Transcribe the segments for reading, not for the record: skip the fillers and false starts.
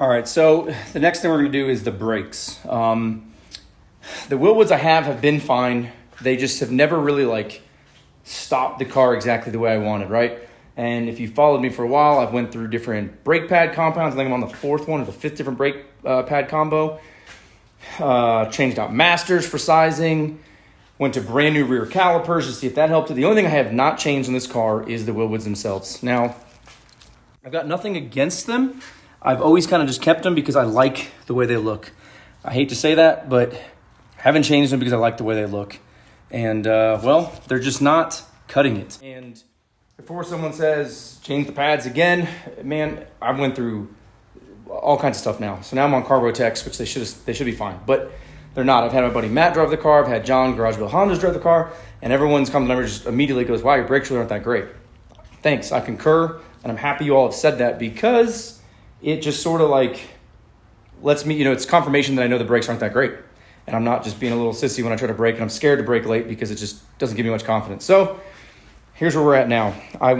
All right, so the next thing we're gonna do is the brakes. The Willwoods I have been fine. They just have never really like stopped the car exactly the way I wanted, right? And if you followed me for a while, I've went through different brake pad compounds. I think I'm on the fourth one or the fifth different brake pad combo. Changed out masters for sizing. Went to brand new rear calipers to see if that helped. The only thing I have not changed in this car is the Willwoods themselves. Now, I've got nothing against them. I've always kind of just kept them because I like the way they look. I hate to say that, but I haven't changed them because I like the way they look. And, well, they're just not cutting it. And before someone says, change the pads again, man, I went through all kinds of stuff now. So now I'm on Carbotex, which they should be fine. But they're not. I've had my buddy Matt drive the car. I've had John, Garage Bill Honda's drive the car. And everyone's come to me just immediately goes, wow, your brakes really aren't that great. Thanks, I concur. And I'm happy you all have said that because it just sort of like lets me, it's confirmation that I know the brakes aren't that great. And I'm not just being a little sissy when I try to brake, and I'm scared to brake late because it just doesn't give me much confidence. So here's where we're at now. I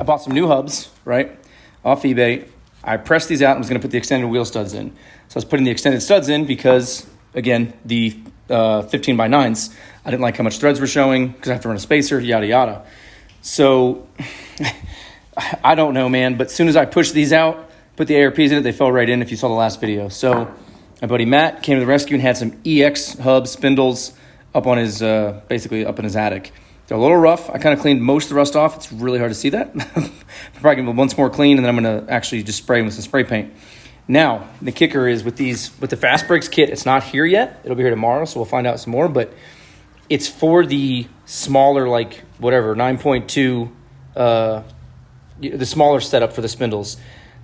bought some new hubs, right, off eBay. I pressed these out and was going to put the extended wheel studs in. So I was putting the extended studs in because, again, the 15 by 9s, I didn't like how much threads were showing because I have to run a spacer, yada, yada. So I don't know, man, but as soon as I pushed these out, put the ARPs in it, they fell right in if you saw the last video. So my buddy Matt came to the rescue and had some EX hub spindles up on his, basically up in his attic. They're a little rough. I kind of cleaned most of the rust off. It's really hard to see that. Probably give them once more clean, and then I'm going to actually just spray them with some spray paint. Now, the kicker is with the Fastbrakes kit, it's not here yet. It'll be here tomorrow, so we'll find out some more, but it's for the smaller, like, whatever, 9.2, the smaller setup for the spindles.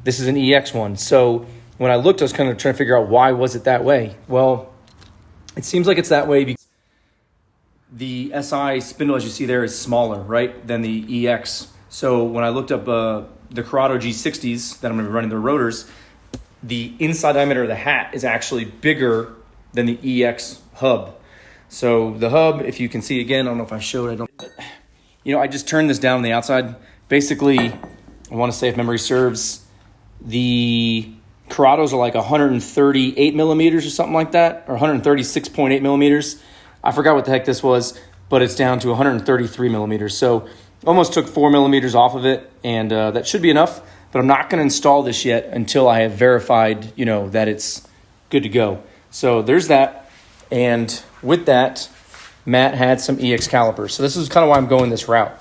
This is an EX one. So when I looked, I was kind of trying to figure out why was it that way. Well, it seems like it's that way because the SI spindle, as you see there, is smaller, right, than the EX. So when I looked up the Corrado G60s that I'm going to be running their rotors, the inside diameter of the hat is actually bigger than the EX hub. So the hub, if you can see again, I don't know if I showed, I just turned this down on the outside. Basically, I want to say if memory serves, the Corrados are like 138 millimeters or something like that, or 136.8 millimeters. I forgot what the heck this was, but it's down to 133 millimeters. So almost took 4 millimeters off of it, and that should be enough. But I'm not going to install this yet until I have verified, that it's good to go. So there's that. And with that, Matt had some EX calipers. So this is kind of why I'm going this route.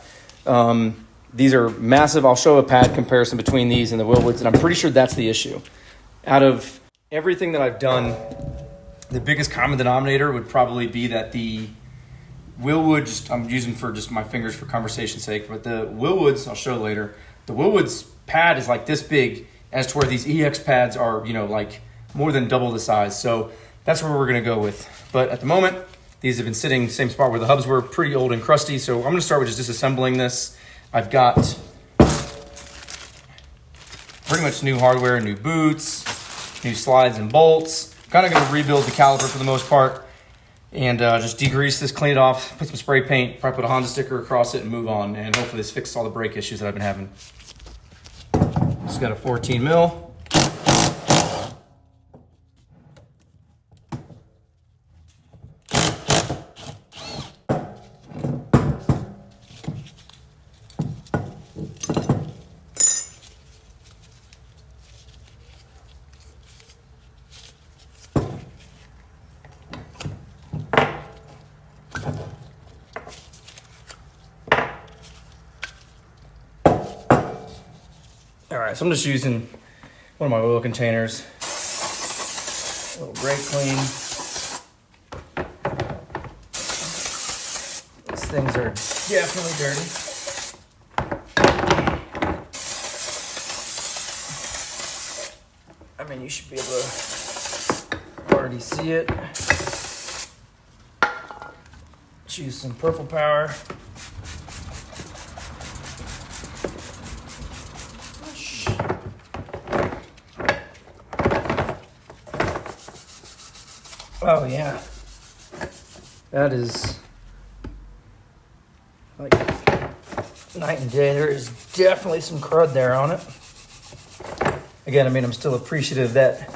These are massive. I'll show a pad comparison between these and the Willwoods, and I'm pretty sure that's the issue. Out of everything that I've done, the biggest common denominator would probably be that the Willwoods, I'm using for just my fingers for conversation's sake, but the Willwoods, I'll show later, the Willwoods pad is like this big as to where these EX pads are, like more than double the size. So that's where we're going to go with. But at the moment, these have been sitting same spot where the hubs were, pretty old and crusty. So I'm going to start with just disassembling this. I've got pretty much new hardware, new boots, new slides and bolts. Kind of going to rebuild the caliper for the most part and just degrease this, clean it off, put some spray paint, probably put a Honda sticker across it and move on. And hopefully this fixes all the brake issues that I've been having. Just got a 14 mil. All right, so I'm just using one of my oil containers. A little brake clean. These things are definitely dirty. I mean, you should be able to already see it. Let's use some purple power. Oh yeah, that is like night and day. There is definitely some crud there on it. Again, I mean, I'm still appreciative that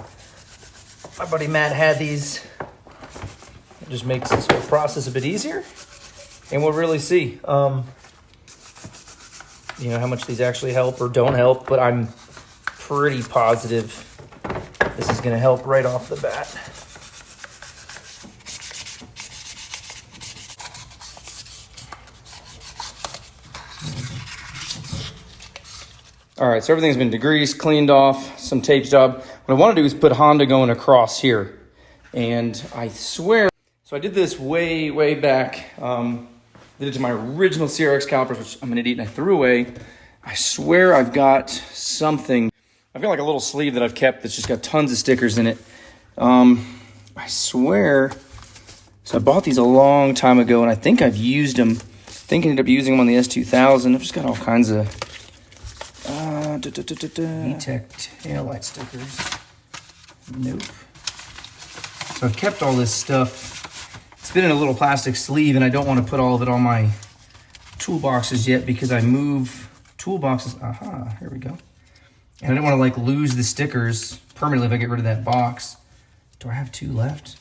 my buddy Matt had these. It just makes this whole process a bit easier. And we'll really see, how much these actually help or don't help. But I'm pretty positive this is going to help right off the bat. All right, so everything's been degreased, cleaned off, some tape job. What I want to do is put Honda going across here. And I swear, so I did this way, way back. Did it to my original CRX calipers, which I'm an idiot and I threw away. I swear I've got something. I've got like a little sleeve that I've kept that's just got tons of stickers in it. I swear, so I bought these a long time ago and I think I've used them. I think I ended up using them on the S2000. I've just got all kinds of VTEC taillight stickers. Nope. So I've kept all this stuff. It's been in a little plastic sleeve and I don't want to put all of it on my toolboxes yet because I move toolboxes. Aha, here we go. And I don't want to like lose the stickers permanently if I get rid of that box. Do I have 2 left?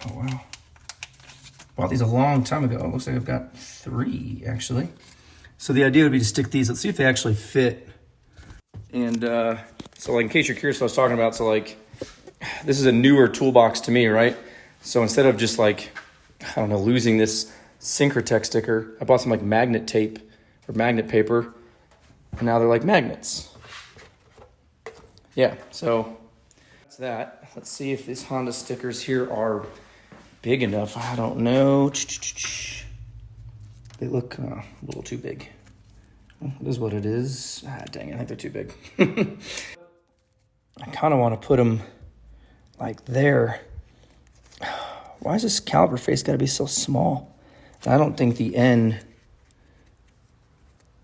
Oh, wow. Bought these a long time ago. It looks like I've got 3 actually. So the idea would be to stick these. Let's see if they actually fit. And so like in case you're curious what I was talking about, so like this is a newer toolbox to me, right? So instead of just like, I don't know, losing this Synchrotech sticker, I bought some like magnet tape or magnet paper, and now they're like magnets. Yeah, so that's that. Let's see if these Honda stickers here are big enough. I don't know. They look a little too big. It is what it is. Ah, dang it, I think they're too big. I kind of want to put them like there. Why is this caliper face got to be so small? I don't think the N,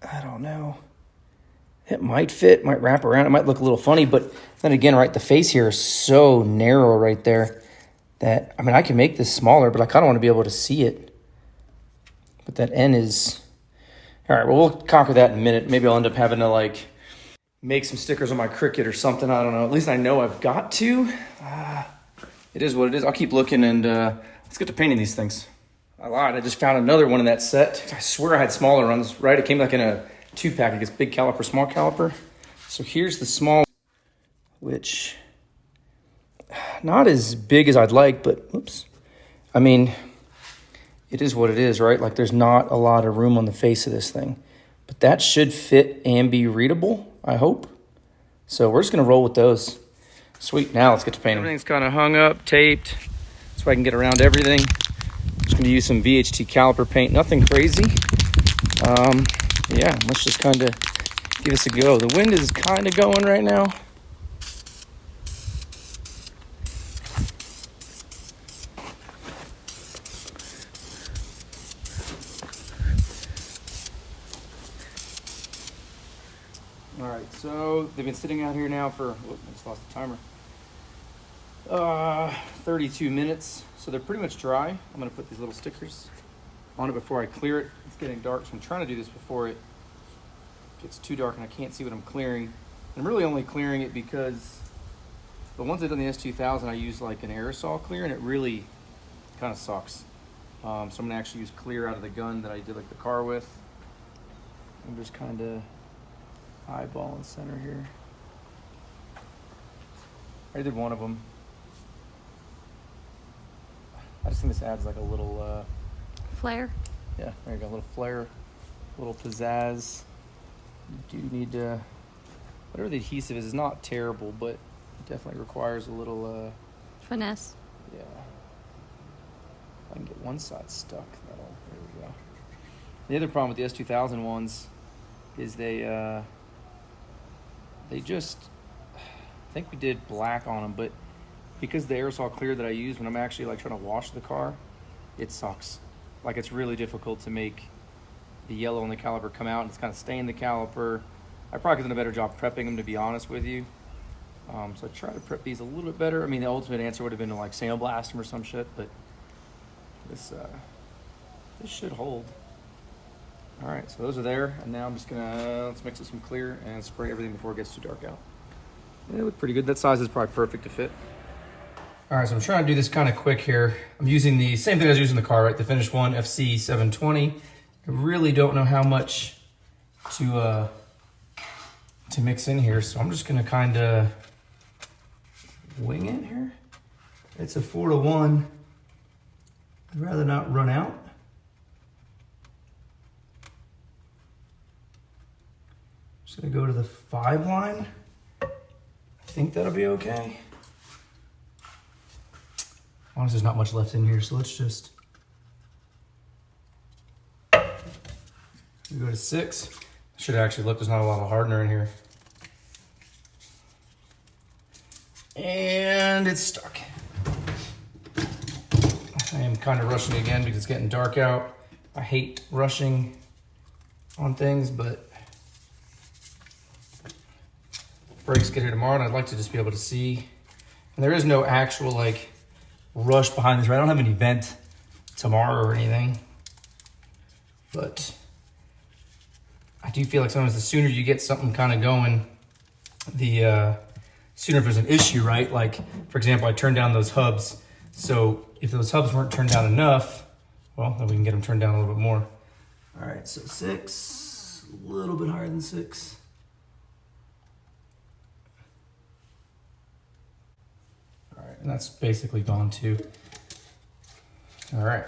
I don't know. It might fit, might wrap around. It might look a little funny, but then again, right, the face here is so narrow right there that, I mean, I can make this smaller, but I kind of want to be able to see it. But that N is, all right, well, we'll conquer that in a minute. Maybe I'll end up having to like make some stickers on my Cricut or something. I don't know. At least I know I've got to. It is what it is. I'll keep looking and let's get to painting these things. I lied. I just found another one in that set. I swear I had smaller ones, right? It came like in a 2-pack. I guess big caliper, small caliper. So here's the small, which not as big as I'd like, but oops. I mean, it is what it is, right? Like there's not a lot of room on the face of this thing, but that should fit and be readable, I hope. So we're just gonna roll with those. Sweet, now let's get to painting. Everything's kind of hung up, taped, so I can get around everything. Just gonna use some VHT caliper paint, nothing crazy. Yeah, let's just kind of give this a go. The wind is kind of going right now. All right, so they've been sitting out here now for, whoop, I just lost the timer. 32 minutes, so they're pretty much dry. I'm gonna put these little stickers on it before I clear it. It's getting dark, so I'm trying to do this before it gets too dark and I can't see what I'm clearing. I'm really only clearing it because the ones that done the S2000, I use like an aerosol clear and it really kind of sucks. So I'm gonna actually use clear out of the gun that I did like the car with. I'm just kind of eyeball in center here. I did one of them. I just think this adds like a little flare. Yeah, there you go, a little flare, a little pizzazz. You do need to, whatever the adhesive is not terrible, but it definitely requires a little finesse. Yeah. If I can get one side stuck, there we go. The other problem with the S2000 ones is they just, I think we did black on them, but because the aerosol clear that I use when I'm actually like trying to wash the car, it sucks. Like it's really difficult to make the yellow on the caliper come out and it's kind of staying the caliper. I probably could have done a better job prepping them, to be honest with you. So I try to prep these a little bit better. I mean, the ultimate answer would have been to like sandblast them or some shit, but this should hold. All right, so those are there, and now I'm just gonna, let's mix up some clear and spray everything before it gets too dark out. They look pretty good. That size is probably perfect to fit. All right, so I'm trying to do this kind of quick here. I'm using the same thing I was using in the car, right? The finished one, FC 720. I really don't know how much to mix in here, so I'm just gonna kind of wing it here. It's a 4-to-1. I'd rather not run out. Just gonna go to the 5 line. I think that'll be okay. Honestly, there's not much left in here, so let's just go to 6. Should actually look, there's not a lot of hardener in here. And it's stuck. I am kind of rushing again because it's getting dark out. I hate rushing on things, but brakes get here tomorrow, and I'd like to just be able to see. And there is no actual like rush behind this, right? I don't have an event tomorrow or anything, but I do feel like sometimes the sooner you get something kind of going, the sooner if there's an issue, right? Like, for example, I turned down those hubs. So if those hubs weren't turned down enough, well, then we can get them turned down a little bit more. All right, so 6, a little bit higher than 6. All right, and that's basically gone too. All right.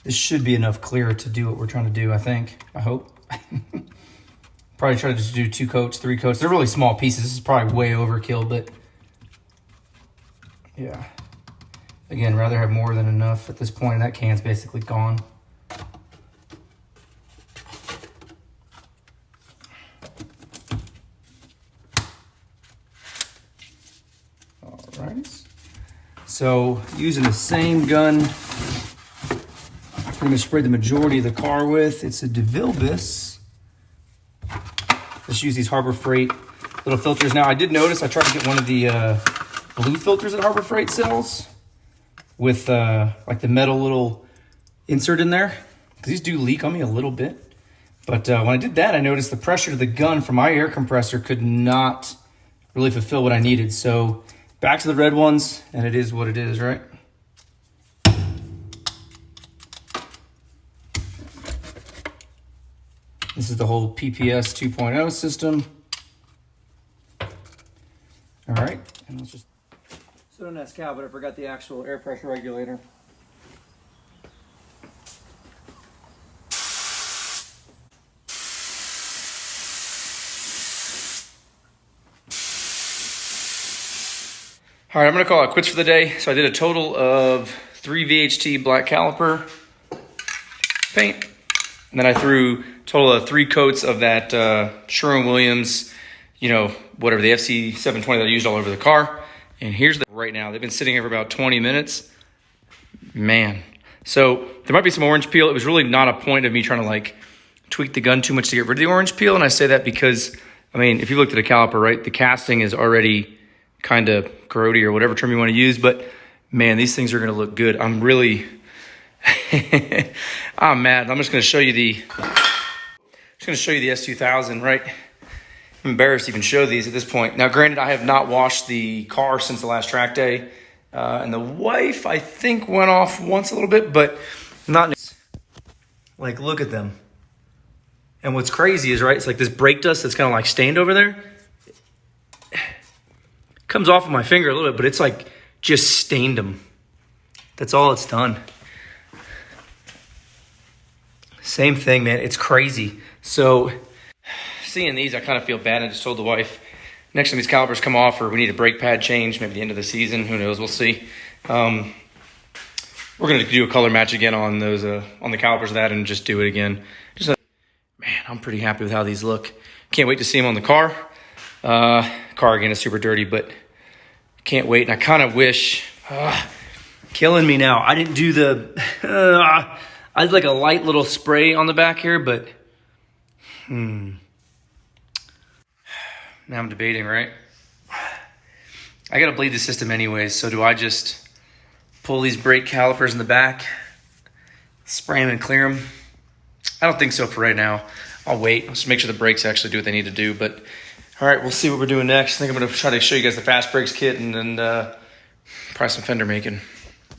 This should be enough clear to do what we're trying to do, I think. I hope. Probably try to just do 2 coats, 3 coats. They're really small pieces. This is probably way overkill, but yeah. Again, rather have more than enough at this point. That can's basically gone. All right. So using the same gun I'm going to spray the majority of the car with. It's a DeVille Bis. Just use these Harbor Freight little filters. Now, I did notice I tried to get one of the blue filters that Harbor Freight sells with like the metal little insert in there, because these do leak on me a little bit. But when I did that, I noticed the pressure to the gun from my air compressor could not really fulfill what I needed. So back to the red ones, and it is what it is, right? This is the whole PPS 2.0 system. All right, and let's just... So don't ask how, but I forgot the actual air pressure regulator. All right, I'm gonna call it quits for the day. So I did a total of 3 VHT black caliper paint. And then I threw a total of 3 coats of that Sherwin-Williams, you know, whatever, the FC 720 that I used all over the car. And here's the right now. They've been sitting here for about 20 minutes. Man. So there might be some orange peel. It was really not a point of me trying to like tweak the gun too much to get rid of the orange peel. And I say that because, I mean, if you looked at a caliper, right, the casting is already kind of grody or whatever term you want to use. But man, these things are going to look good. I'm really... I'm mad. I'm just going to show you the S2000, right? I'm embarrassed to even show these at this point. Now, granted, I have not washed the car since the last track day. And the wife, I think, went off once a little bit, but not... Like, look at them. And what's crazy is, right, it's like this brake dust that's kind of like stained over there. It comes off of my finger a little bit, but it's like just stained them. That's all it's done. Same thing, man. It's crazy. So seeing these, I kind of feel bad. I just told the wife, next time these calipers come off or we need a brake pad change, maybe the end of the season, who knows, we'll see. We're going to do a color match again on those, on the calipers of that, and just do it again. Man, I'm pretty happy with how these look. Can't wait to see them on the car. Car again is super dirty, but can't wait. And I kind of wish, killing me now. I didn't do the, I did like a light little spray on the back here, but now I'm debating, right? I gotta bleed the system anyways, so do I just pull these brake calipers in the back, spray them and clear them? I don't think so for right now. I'll wait. Let's make sure the brakes actually do what they need to do. But all right, we'll see what we're doing next. I think I'm gonna try to show you guys the Fastbrakes kit and then probably some fender making.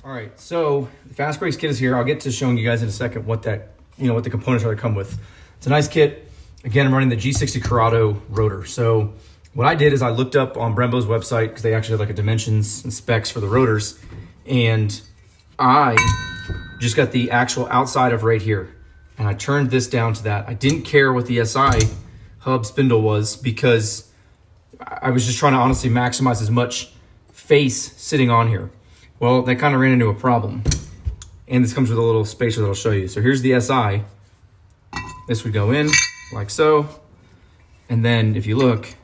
All right, so the Fastbrakes kit is here. I'll get to showing you guys in a second what that, what the components are that come with. It's a nice kit. Again, I'm running the G60 Corrado rotor. So what I did is I looked up on Brembo's website because they actually have like a dimensions and specs for the rotors. And I just got the actual outside of right here. And I turned this down to that. I didn't care what the SI hub spindle was because I was just trying to honestly maximize as much face sitting on here. Well, that kind of ran into a problem. And this comes with a little spacer that I'll show you. So here's the SI. This would go in like so. And then if you look,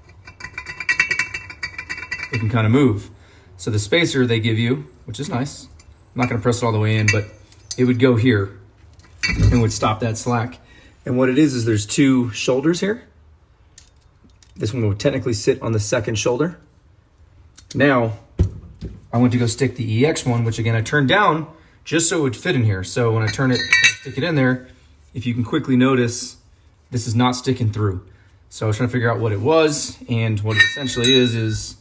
it can kind of move. So the spacer they give you, which is nice. I'm not gonna press it all the way in, but it would go here and would stop that slack. And what it is there's two shoulders here. This one would technically sit on the second shoulder. Now, I went to go stick the EX one, which again, I turned down just so it would fit in here. So when I turn it, stick it in there, if you can quickly notice, this is not sticking through. So I was trying to figure out what it was, and what it essentially is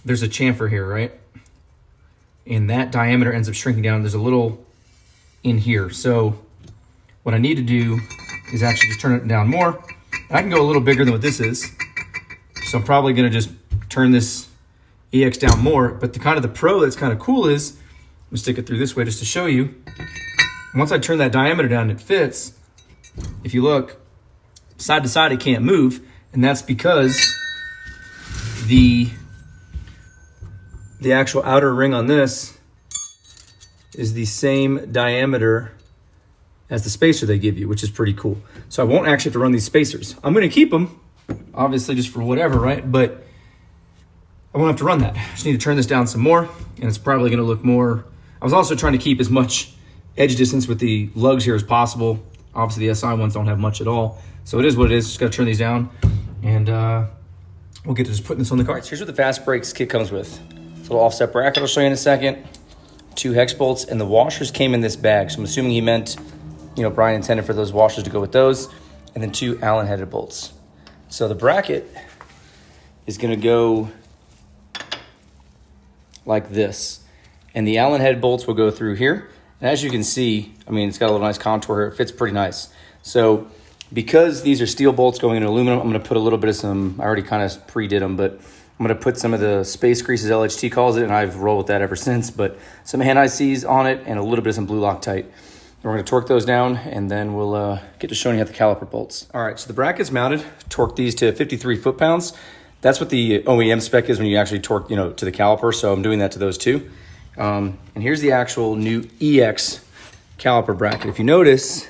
there's a chamfer here, right? And that diameter ends up shrinking down. There's a little in here. So what I need to do is actually just turn it down more. I can go a little bigger than what this is. So I'm probably gonna just turn this EX down more, but the pro that's kind of cool is, I'm gonna stick it through this way just to show you. And once I turn that diameter down, it fits. If you look side to side, it can't move, and that's because the actual outer ring on this is the same diameter as the spacer they give you, which is pretty cool. So I won't actually have to run these spacers. I'm gonna keep them, obviously just for whatever, right? But I won't have to run that. I just need to turn this down some more, and it's probably gonna look more. I was also trying to keep as much edge distance with the lugs here as possible. Obviously the SI ones don't have much at all. So it is what it is, just gotta turn these down, and we'll get to just putting this on the car. So here's what the Fastbrakes kit comes with. It's a little offset bracket I'll show you in a second. 2 hex bolts, and the washers came in this bag. So I'm assuming he meant, Brian intended for those washers to go with those, and then 2 Allen headed bolts. So the bracket is gonna go like this. And the Allen head bolts will go through here. And as you can see, it's got a little nice contour here. It fits pretty nice. So because these are steel bolts going into aluminum, I'm gonna put a little bit of I already kind of pre-did them, but I'm gonna put some of the space greases, LHT calls it, and I've rolled with that ever since, but some hand ICs on it and a little bit of some blue Loctite. And we're gonna torque those down, and then we'll get to showing you how the caliper bolts. All right, so the bracket's mounted. Torque these to 53 foot-pounds. That's what the OEM spec is when you actually torque, to the caliper. So I'm doing that to those too. And here's the actual new EX caliper bracket. If you notice,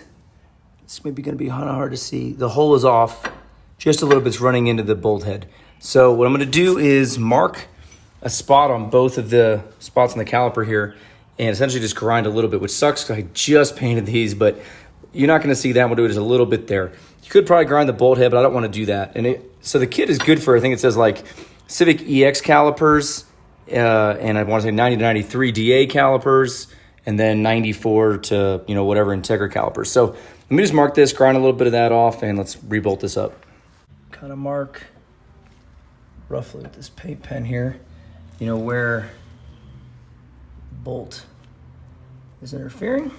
it's maybe gonna be kind of hard to see. The hole is off just a little bit. It's running into the bolt head. So what I'm gonna do is mark a spot on both of the spots on the caliper here and essentially just grind a little bit, which sucks because I just painted these, but you're not gonna see that. We'll do it just a little bit there. You could probably grind the bolt head, but I don't wanna do that. So the kit is good for, I think it says like Civic EX calipers, and I want to say 90 to 93 DA calipers, and then 94 to, whatever Integra calipers. So let me just mark this, grind a little bit of that off, and let's rebolt this up. Kind of mark roughly with this paint pen here, where bolt is interfering.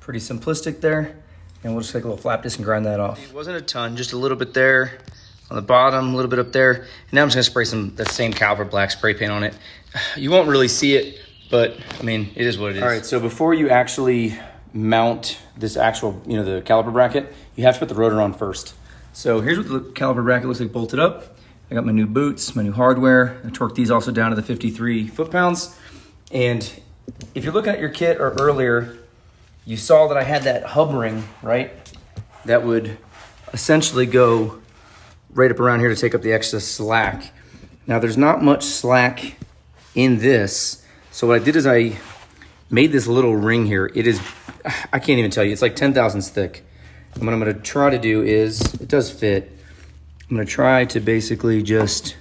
Pretty simplistic there. And we'll just take a little flap disc and grind that off. It wasn't a ton, just a little bit there on the bottom, a little bit up there. And now I'm just gonna spray that same Caliper black spray paint on it. You won't really see it, but it is what it is. All right, so before you actually mount this actual, the caliper bracket, you have to put the rotor on first. So here's what the caliper bracket looks like bolted up. I got my new boots, my new hardware. I torqued these also down to the 53 foot-pounds. And if you're looking at your kit or earlier, you saw that I had that hub ring, right? That would essentially go right up around here to take up the extra slack. Now there's not much slack in this. So what I did is I made this little ring here. It is, I can't even tell you, it's like 10 thousandths thick. And what I'm gonna try to do is, it does fit. I'm gonna try to basically just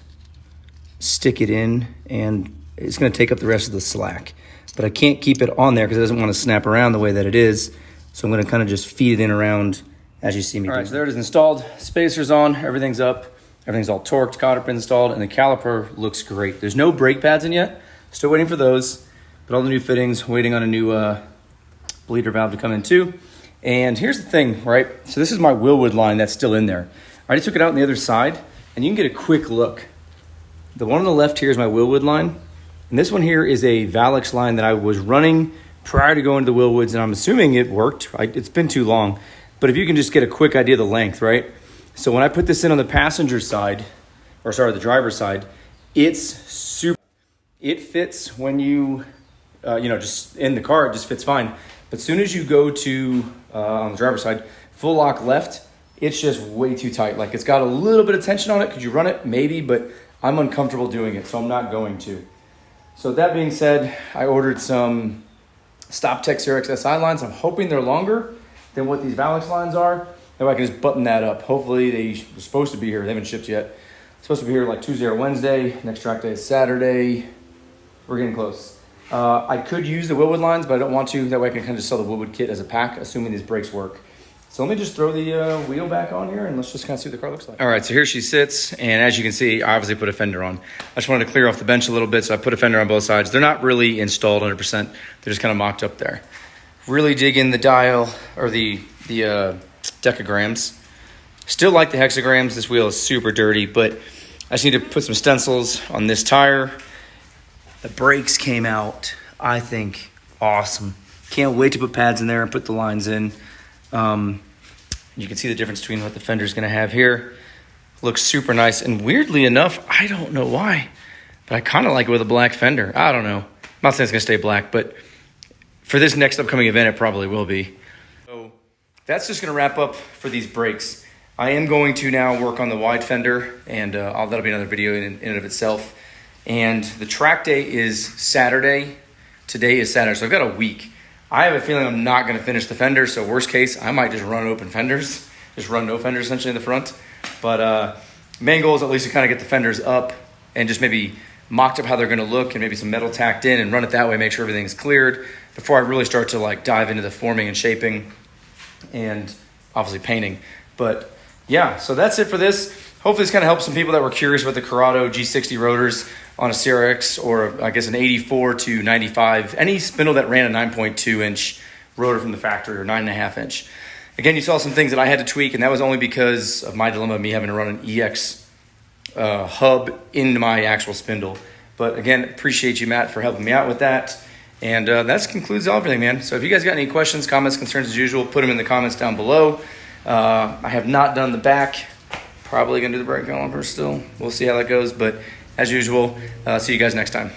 stick it in, and it's going to take up the rest of the slack. But I can't keep it on there because it doesn't want to snap around the way that it is. So I'm going to kind of just feed it in around as you see me. All right, so there it is installed. Spacer's on, everything's up, everything's all torqued, caliper installed, and the caliper looks great. There's no brake pads in yet. Still waiting for those, but all the new fittings, waiting on a new bleeder valve to come in too. And here's the thing, right? So this is my Willwood line that's still in there. I already took it out on the other side, and you can get a quick look. The one on the left here is my Willwood line, and this one here is a Valix line that I was running prior to going to the Willwoods, and I'm assuming it worked. It's been too long. But if you can just get a quick idea of the length, right? So when I put this in on the passenger side, or sorry, the driver's side, it's super, it fits when you, just in the car, it just fits fine. But as soon as you go to, on the driver's side, full lock left, it's just way too tight. Like it's got a little bit of tension on it. Could you run it? Maybe, but I'm uncomfortable doing it, so I'm not going to. So that being said, I ordered some StopTech CRX SI lines. I'm hoping they're longer than what these Valix lines are. That way I can just button that up. Hopefully they were supposed to be here. They haven't shipped yet. Supposed to be here like Tuesday or Wednesday. Next track day is Saturday. We're getting close. I could use the Willwood lines, but I don't want to. That way I can kind of just sell the Willwood kit as a pack, assuming these brakes work. So let me just throw the wheel back on here and let's just kind of see what the car looks like. All right, so here she sits. And as you can see, I obviously put a fender on. I just wanted to clear off the bench a little bit, so I put a fender on both sides. They're not really installed 100%. They're just kind of mocked up there. Really dig in the dial, or the decograms. Still like the hexagrams. This wheel is super dirty, but I just need to put some stencils on this tire. The brakes came out, I think, awesome. Can't wait to put pads in there and put the lines in. You can see the difference between what the fender's gonna have here. Looks super nice, and weirdly enough, I don't know why, but I kind of like it with a black fender. I don't know. I'm not saying it's gonna stay black, but for this next upcoming event, it probably will be. So that's just gonna wrap up for these brakes. I am going to now work on the wide fender, and that'll be another video in and of itself. And the track day is Saturday. Today is Saturday, so I've got a week. I have a feeling I'm not gonna finish the fender, so worst case, I might just run open fenders, just run no fenders essentially in the front. But main goal is at least to kind of get the fenders up and just maybe mocked up how they're gonna look and maybe some metal tacked in and run it that way, make sure everything's cleared before I really start to like dive into the forming and shaping and obviously painting. But yeah, so that's it for this. Hopefully this kind of helps some people that were curious about the Corrado G60 rotors on a CRX, or I guess an 84 to 95, any spindle that ran a 9.2 inch rotor from the factory, or 9.5 inch. Again, you saw some things that I had to tweak, and that was only because of my dilemma of me having to run an EX hub into my actual spindle. But again, appreciate you, Matt, for helping me out with that. And that concludes everything, man. So if you guys got any questions, comments, concerns as usual, put them in the comments down below. I have not done the back. Probably gonna do the brake caliper still. We'll see how that goes, but as usual, see you guys next time.